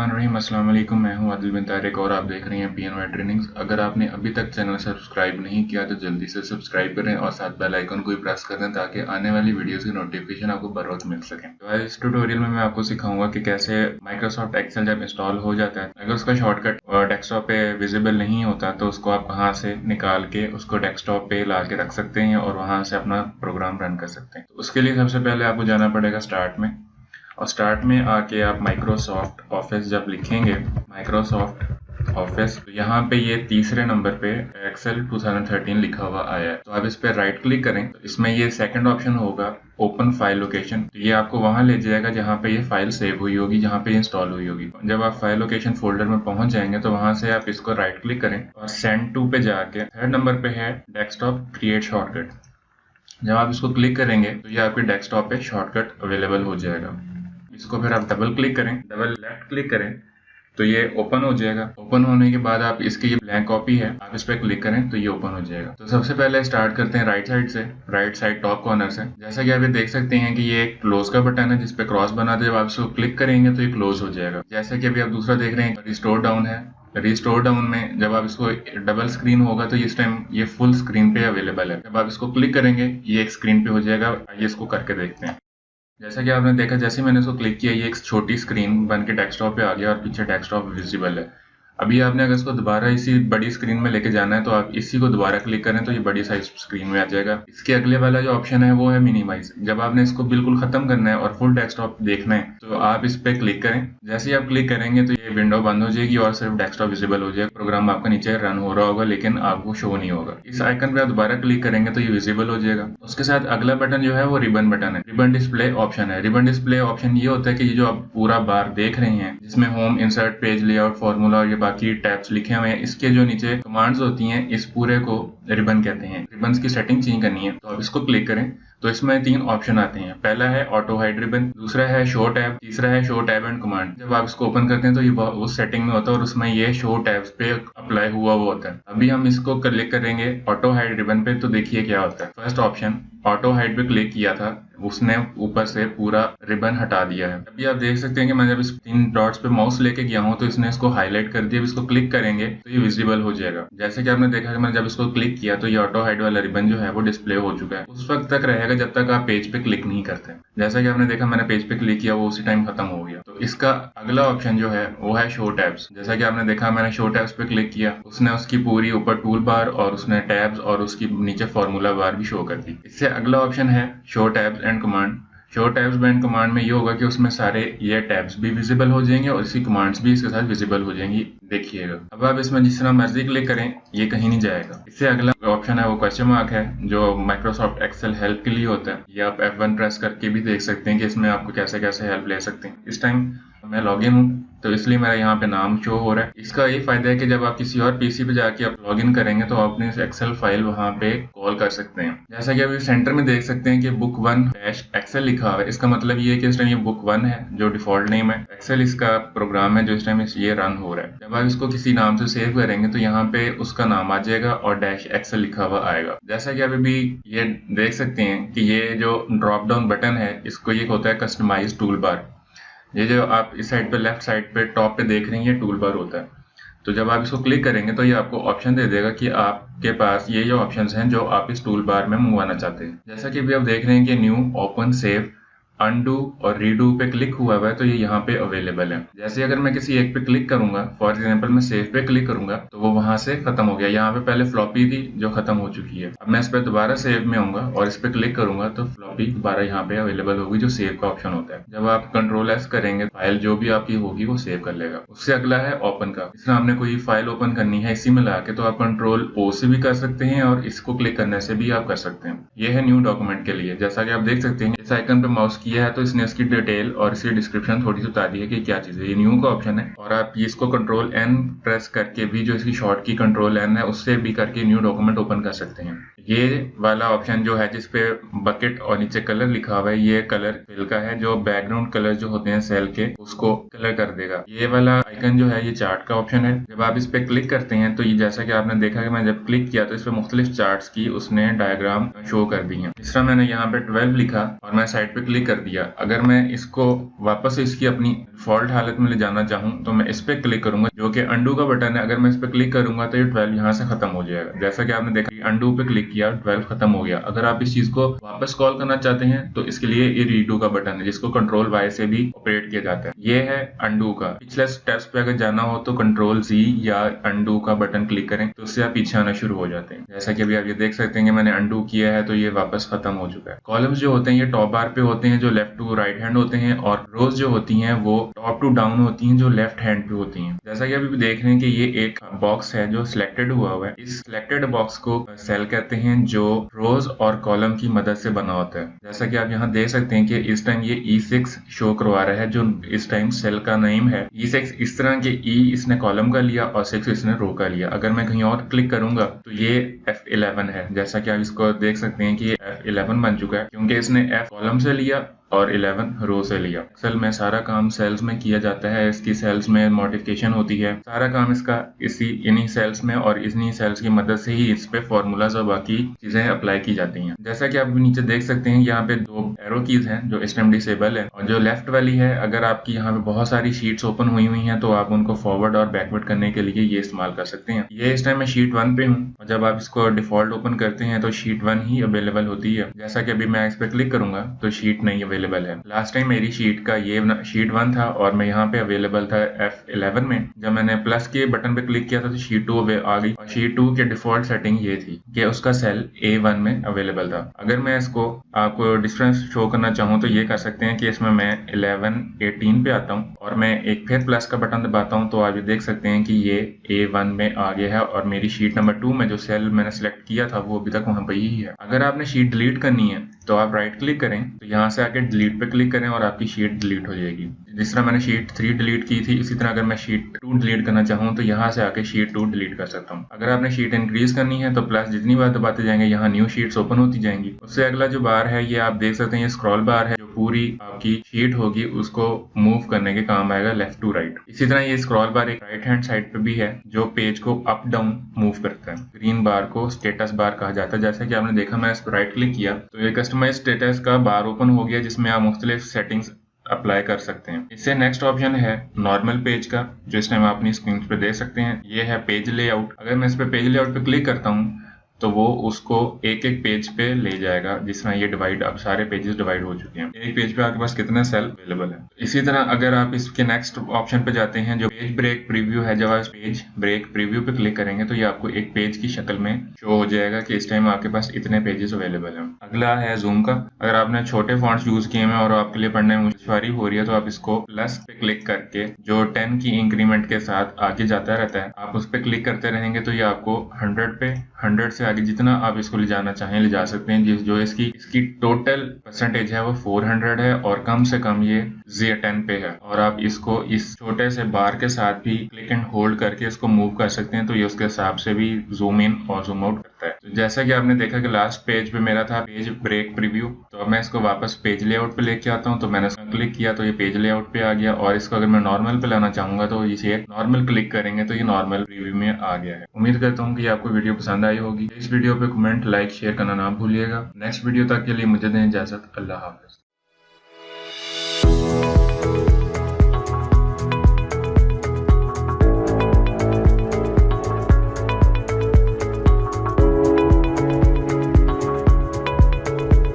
बिस्मिल्लाहिर्रहमानिर्रहीम। अस्सलाम वालेकुम। मैं हूं आदिल बिन तारिक और आप देख रहे हैं पीएनवाई ट्रेनिंग्स। अगर आपने अभी तक चैनल सब्सक्राइब नहीं किया तो जल्दी से सब्सक्राइब करें और साथ बेल आइकन को भी प्रेस कर दें ताकि आने वाली वीडियोस की नोटिफिकेशन आपको बर वक्त मिल सके। तो इस ट्यूटोरियल में मैं आपको सिखाऊंगा कि कैसे माइक्रोसॉफ्ट एक्सेल जब इंस्टॉल हो जाता है, अगर उसका शॉर्टकट डेस्कटॉप पे विजिबल नहीं होता तो उसको आप कहाँ से निकाल के उसको डेस्कटॉप पे ला के रख सकते हैं और वहां से अपना प्रोग्राम रन कर सकते हैं। तो उसके लिए सबसे पहले आपको जाना पड़ेगा स्टार्ट में, और स्टार्ट में आके आप माइक्रोसॉफ्ट ऑफिस जब लिखेंगे, माइक्रोसॉफ्ट ऑफिस, तो यहाँ पे ये तीसरे नंबर पे एक्सेल 2013 लिखा हुआ आया है। तो आप इस पे राइट क्लिक करें तो इसमें ये सेकंड ऑप्शन होगा ओपन फाइल लोकेशन। तो ये आपको वहां ले जाएगा जहाँ पे ये फाइल सेव हुई होगी, जहाँ पे इंस्टॉल हुई होगी। जब आप फाइल लोकेशन फोल्डर में पहुंच जाएंगे तो वहां से आप इसको राइट क्लिक करें और सेंड टू पे जाके थर्ड नंबर पे है डेस्कटॉप क्रिएट शॉर्टकट। जब आप इसको क्लिक करेंगे तो ये आपके डेस्कटॉप पे शॉर्टकट अवेलेबल हो जाएगा। इसको फिर आप डबल क्लिक करें, डबल लेफ्ट क्लिक करें तो ये ओपन हो जाएगा। ओपन होने के बाद आप इसकी ये ब्लैंक कॉपी है, आप इस पर क्लिक करें तो ये ओपन हो जाएगा। तो सबसे पहले स्टार्ट करते हैं राइट साइड से, राइट साइड टॉप कॉर्नर से। जैसा कि आप ये देख सकते हैं कि ये एक क्लोज का बटन है जिसपे क्रॉस बना दे, जब आप इसको क्लिक करेंगे तो ये क्लोज हो जाएगा। जैसा कि अभी आप दूसरा देख रहे हैं रिस्टोर डाउन है। रिस्टोर डाउन में जब आप इसको डबल स्क्रीन होगा तो इस टाइम ये फुल स्क्रीन पे अवेलेबल है। जब आप इसको क्लिक करेंगे ये एक स्क्रीन पे हो जाएगा। आइए इसको करके देखते हैं। जैसा कि आपने देखा, जैसे मैंने इसको क्लिक किया ये एक छोटी स्क्रीन बन के डेस्कटॉप पे आ गया और पीछे डेस्कटॉप विजिबल है। अभी आपने अगर इसको दोबारा इसी बड़ी स्क्रीन में लेके जाना है तो आप इसी को दोबारा क्लिक करें तो ये बड़ी साइज स्क्रीन में आ जाएगा। इसके अगले वाला जो ऑप्शन है वो है मिनिमाइज। जब आपने इसको बिल्कुल खत्म करना है और फुल डेस्कटॉप देखना है तो आप इस पे क्लिक करें। जैसे ही आप क्लिक करेंगे तो ये विंडो बंद हो जाएगी और सिर्फ डेस्कटॉप विजिबल हो जाएगा। प्रोग्राम आपका नीचे रन हो रहा होगा लेकिन आपको शो नहीं होगा। इस आइकन पे आप दोबारा क्लिक करेंगे तो ये विजिबल हो जाएगा। उसके साथ अगला बटन जो है वो रिबन बटन है, रिबन डिस्प्ले ऑप्शन है। रिबन डिस्प्ले ऑप्शन ये होता है कि ये जो आप पूरा बार देख रहे हैं जिसमें home, insert, page layout, formula और ये बाकी टैब्स लिखे हुए हैं, इसके जो नीचे कमांड्स होती हैं इस पूरे को रिबन कहते हैं। रिबन्स की सेटिंग चेंज करनी है तो आप इसको क्लिक करें तो इसमें तीन ऑप्शन आते हैं। पहला है ऑटो हाइड रिबन, दूसरा है शो टैब, तीसरा है शो टैब एंड कमांड। जब आप इसको ओपन करते हैं तो ये उस सेटिंग में होता है और उसमें ये शो टैब्स पे अप्लाई हुआ वो होता है। अभी हम इसको क्लिक करेंगे ऑटो हाइड रिबन पे तो देखिए क्या होता है। फर्स्ट ऑप्शन ऑटो हाइड पे क्लिक किया था, उसने ऊपर से पूरा रिबन हटा दिया है। अभी आप देख सकते हैं कि मैं जब इस तीन डॉट्स पे माउस लेके गया हूं तो इसने इसको हाईलाइट कर दिया। इसको क्लिक करेंगे तो ये विजिबल हो जाएगा। जैसे कि आपने देखा कि मैंने जब इसको क्लिक किया तो ये ऑटो हाइड वाला रिबन जो है वो डिस्प्ले हो चुका है। उस वक्त तक रहेगा जब तक आप पेज पे क्लिक नहीं करते। जैसा कि आपने देखा मैंने पेज पे क्लिक किया, वो उसी टाइम खत्म हो गया। तो इसका अगला ऑप्शन जो है वो है शो टैब्स। जैसा कि आपने देखा मैंने शो टैब्स पे क्लिक किया, उसने उसकी पूरी ऊपर टूल बार और उसने टैब्स और उसकी नीचे फॉर्मूला बार भी शो कर दी। इससे अगला ऑप्शन है show tabs and command. Show tabs and command में ये होगा कि उसमें सारे ये टैब्स भी विजिबल हो जाएंगे और इसकी कमांड्स भी इसके साथ विजिबल हो जाएंगी। देखिएगा अब आप इसमें जिस तरह मर्जी क्लिक करें ये कहीं नहीं जाएगा। इससे अगला ऑप्शन है वो क्वेश्चन मार्क है, जो माइक्रोसॉफ्ट एक्सेल हेल्प के लिए होता है। ये आप F1 प्रेस करके भी देख सकते हैं कि इसमें आपको कैसे कैसे हेल्प ले सकते हैं। इस टाइम मैं लॉगिन हूँ तो इसलिए मेरा यहाँ पे नाम शो हो रहा है। इसका ये फायदा है कि जब आप किसी और पीसी पे जाके आप लॉगिन करेंगे तो आप अपनी एक्सेल फाइल वहाँ पे कॉल कर सकते हैं। जैसा कि अभी सेंटर में देख सकते हैं कि बुक 1-एक्सेल लिखा हुआ है। इसका मतलब ये है कि इस टाइम ये बुक 1 है जो डिफॉल्ट नेम है। एक्सेल इसका प्रोग्राम है जो इस टाइम ये रन हो रहा है। जब आप इसको किसी नाम से सेव करेंगे तो यहाँ पे उसका नाम आ जाएगा और -एक्सेल लिखा हुआ आएगा। जैसा कि अभी भी ये देख सकते हैं कि ये जो ड्रॉप डाउन बटन है इसको ये होता है कस्टमाइज टूल बार। ये जो आप इस साइड पे लेफ्ट साइड पे टॉप पे देख रहे हैं ये टूल बार होता है। तो जब आप इसको क्लिक करेंगे तो ये आपको ऑप्शन दे देगा कि आपके पास ये जो ऑप्शंस हैं जो आप इस टूल बार में मंगवाना चाहते हैं। जैसा कि अभी आप देख रहे हैं कि न्यू, ओपन, सेव, अनडू और रीडू पे क्लिक हुआ हुआ है तो ये यहाँ पे अवेलेबल है। जैसे अगर मैं किसी एक पे क्लिक करूंगा, फॉर एग्जांपल मैं सेव पे क्लिक करूंगा तो वो वहां से खत्म हो गया। यहाँ पे पहले फ्लॉपी थी जो खत्म हो चुकी है। अब मैं इस पे दोबारा सेव में आऊंगा और इस पे क्लिक करूंगा तो फ्लॉपी दोबारा यहाँ पे अवेलेबल होगी जो सेव का ऑप्शन होता है। जब आप Ctrl+S करेंगे फाइल जो भी आपकी होगी वो सेव कर लेगा। उससे अगला है ओपन का। इसमें आपने कोई फाइल ओपन करनी है इसी में लाके तो आप Ctrl+O से भी कर सकते हैं और इसको क्लिक करने से भी आप कर सकते हैं। ये है न्यू डॉक्यूमेंट के लिए। जैसा कि आप देख सकते हैं इस आइकन पे माउस किया है तो इसने इसकी डिटेल और इसकी डिस्क्रिप्शन थोड़ी सी बता दी है कि क्या चीज है। ये न्यू का ऑप्शन है और आप इसको Ctrl+N प्रेस करके भी, जो इसकी शॉर्ट की Ctrl+N है उससे भी करके न्यू डॉक्यूमेंट ओपन कर सकते हैं। ये वाला ऑप्शन जो है जिसपे बकेट और नीचे कलर लिखा हुआ है ये कलर फिल का है, जो बैकग्राउंड कलर जो होते हैं सेल के उसको कलर कर देगा। ये वाला आइकन जो है ये चार्ट का ऑप्शन है। जब आप इस पे क्लिक करते हैं तो ये जैसा कि आपने देखा कि मैं जब क्लिक किया तो इस पे मुख्तलिफ चार्ट्स की उसने डायग्राम शो कर दी है। इस तरह मैंने यहाँ पे 12 लिखा और मैं साइड पे क्लिक कर दिया। अगर मैं इसको वापस इसकी अपनी डिफॉल्ट हालत में ले जाना चाहूँ तो मैं इस पे क्लिक करूंगा, जो कि अंडू का बटन है। अगर मैं इस पे क्लिक करूंगा तो ये 12 यहाँ से खत्म हो जाएगा। जैसा कि आपने देखा, अंडू पे क्लिक किया, 12 खत्म हो गया। अगर आप इस चीज को वापस कॉल करना चाहते हैं तो इसके लिए ये रीडू का बटन है, जिसको कंट्रोल वाई से भी ऑपरेट किया जाता है। ये है अंडू का। पिछले स्टेप्स पे अगर जाना हो तो कंट्रोल जी या अंडू का बटन क्लिक करें तो उससे आप पीछे आना शुरू हो जाते हैं। जैसा कि अभी आप ये देख सकते हैं कि मैंने अंडू किया है तो ये वापस खत्म हो चुका है। कॉलम्स जो होते हैं ये टॉप बार पे होते हैं, जो लेफ्ट टू राइट हैंड होते हैं, और रोज जो होती हैं वो टॉप टू डाउन होती हैं, जो लेफ्ट हैंड पे होती हैं। जैसा कि अभी भी देख रहे हैं कि ये एक बॉक्स है जो सिलेक्टेड हुआ हुआ है। इस सिलेक्टेड बॉक्स को सेल कहते हैं, जो रोज और कॉलम की मदद से बना होता है। जैसा कि आप यहाँ देख सकते हैं कि इस टाइम ये E6 शो करवा रहा है, जो इस टाइम सेल का नेम है। E6 इस तरह के E इसने कॉलम का लिया और 6 इसने रो का लिया। अगर मैं कहीं और क्लिक करूंगा तो ये F11 है। जैसा कि आप इसको देख सकते हैं कि ये F11 बन चुका है, क्योंकि इसने F कॉलम से लिया और 11 रो से लिया। एक्सेल में सारा काम सेल्स में किया जाता है, इसकी सेल्स में मॉडिफिकेशन होती है, सारा काम इसका इन्हीं सेल्स में और इन्हीं सेल्स की मदद से ही इस पे फॉर्मूलाज और बाकी चीजें अप्लाई की जाती हैं। जैसा कि आप नीचे देख सकते हैं, यहाँ पे 2 एरो कीज हैं जो इस टाइम डिसेबल है, और जो लेफ्ट वाली है, अगर आपकी यहाँ पे बहुत सारी शीट्स ओपन हुई हैं तो आप उनको फॉरवर्ड और बैकवर्ड करने के लिए ये इस्तेमाल कर सकते हैं। ये इस टाइम मैं शीट 1 पे हूँ, और जब आप इसको डिफॉल्ट ओपन करते हैं तो शीट 1 ही अवेलेबल होती है। जैसा कि अभी मैं इस पे क्लिक करूंगा तो शीट नहीं अवेलेबल है। लास्ट टाइम मेरी शीट का ये शीट 1 था और मैं यहाँ पे अवेलेबल था F11 में। जब मैंने प्लस के बटन पे क्लिक किया था तो शीट 2 आ गई, और शीट 2 के डिफॉल्ट सेटिंग ये थी कि उसका सेल A1 में अवेलेबल था। अगर मैं इसको आपको डिफरेंस शो करना चाहूँ तो ये कर सकते हैं कि इसमें मैं 11 18 पे आता हूँ और मैं एक फिर प्लस का बटन दबाता हूँ, तो आप ये देख सकते हैं कि ये A1 में आ गया है, और मेरी शीट नंबर 2 में जो सेल मैंने सेलेक्ट किया था वो अभी तक वहां पर ही है। अगर आपने शीट डिलीट करनी है तो आप राइट क्लिक करें, तो यहाँ से आके डिलीट पे क्लिक करें और आपकी शीट डिलीट हो जाएगी। जिस तरह मैंने शीट 3 डिलीट की थी, इसी तरह अगर मैं शीट 2 डिलीट करना चाहूँ तो यहाँ से आके शीट 2 डिलीट कर सकता हूँ। अगर आपने शीट इंक्रीज करनी है तो प्लस जितनी बार दबाते जाएंगे यहाँ न्यू शीट्स ओपन होती जाएंगी। उससे अगला जो बार है ये आप देख सकते हैं, ये स्क्रॉल बार है, जो पूरी आपकी शीट होगी उसको मूव करने के काम आएगा लेफ्ट टू राइट। इसी तरह ये स्क्रॉल बार एक राइट हैंड साइड पे भी है, जो पेज को अप डाउन मूव करता है। ग्रीन बार को स्टेटस बार कहा जाता है। जैसा कि आपने देखा, मैं इस पर राइट क्लिक किया तो ये कस्टमाइज स्टेटस का बार ओपन हो गया, जिसमें आप मुख्तलिफ सेटिंग्स अप्लाई कर सकते हैं। इससे नेक्स्ट ऑप्शन है नॉर्मल पेज का, जो इस टाइम आप अपनी स्क्रीन पे देख सकते हैं। ये है पेज लेआउट। अगर मैं इस पे पेज लेआउट पे क्लिक करता हूँ तो वो उसको एक एक पेज पे ले जाएगा। जिस तरह ये डिवाइड, अब सारे पेजेस डिवाइड हो चुके हैं, एक पेज पे आपके पास कितने सेल अवेलेबल है। इसी तरह अगर आप इसके नेक्स्ट ऑप्शन पे जाते हैं जो पेज ब्रेक प्रीव्यू है, जब आप पेज ब्रेक प्रीव्यू पे क्लिक करेंगे तो ये आपको एक पेज की शक्ल में शो हो जाएगा कि इस टाइम आपके पास इतने पेजेस अवेलेबल हैं। अगला है जूम का। अगर आपने छोटे फॉन्ट्स यूज किए हैं और आपके लिए पढ़ने में दुश्वारी हो रही है तो आप इसको प्लस पे क्लिक करके, जो 10 की इंक्रीमेंट के साथ आगे जाता रहता है, आप उस पर क्लिक करते रहेंगे तो ये आपको 100 पे 100 से आगे जितना आप इसको ले जाना चाहें ले जा सकते हैं। जो इसकी टोटल परसेंटेज है वो 400 है, और कम से कम ये 10 पे है। और आप इसको इस छोटे से बार के साथ भी क्लिक एंड होल्ड करके इसको मूव कर सकते हैं, तो ये उसके हिसाब से भी जूम इन और जूम आउट करता है। तो जैसा कि आपने देखा कि लास्ट पेज पे मेरा था पेज ब्रेक प्रीव्यू, तो अब मैं इसको वापस पेज लेआउट पे लेके आता हूँ। तो मैंने इसको क्लिक किया तो ये पेज लेआउट पे आ गया, और इसको अगर मैं नॉर्मल पे लाना चाहूंगा तो इसे नॉर्मल क्लिक करेंगे तो ये नॉर्मल प्रीव्यू में आ गया है। उम्मीद करता हूँ कि आपको वीडियो पसंद आई होगी। इस वीडियो पे कमेंट, लाइक, शेयर करना ना भूलिएगा। नेक्स्ट वीडियो तक के लिए मुझे दें इजाजत। अल्लाह हाफिज।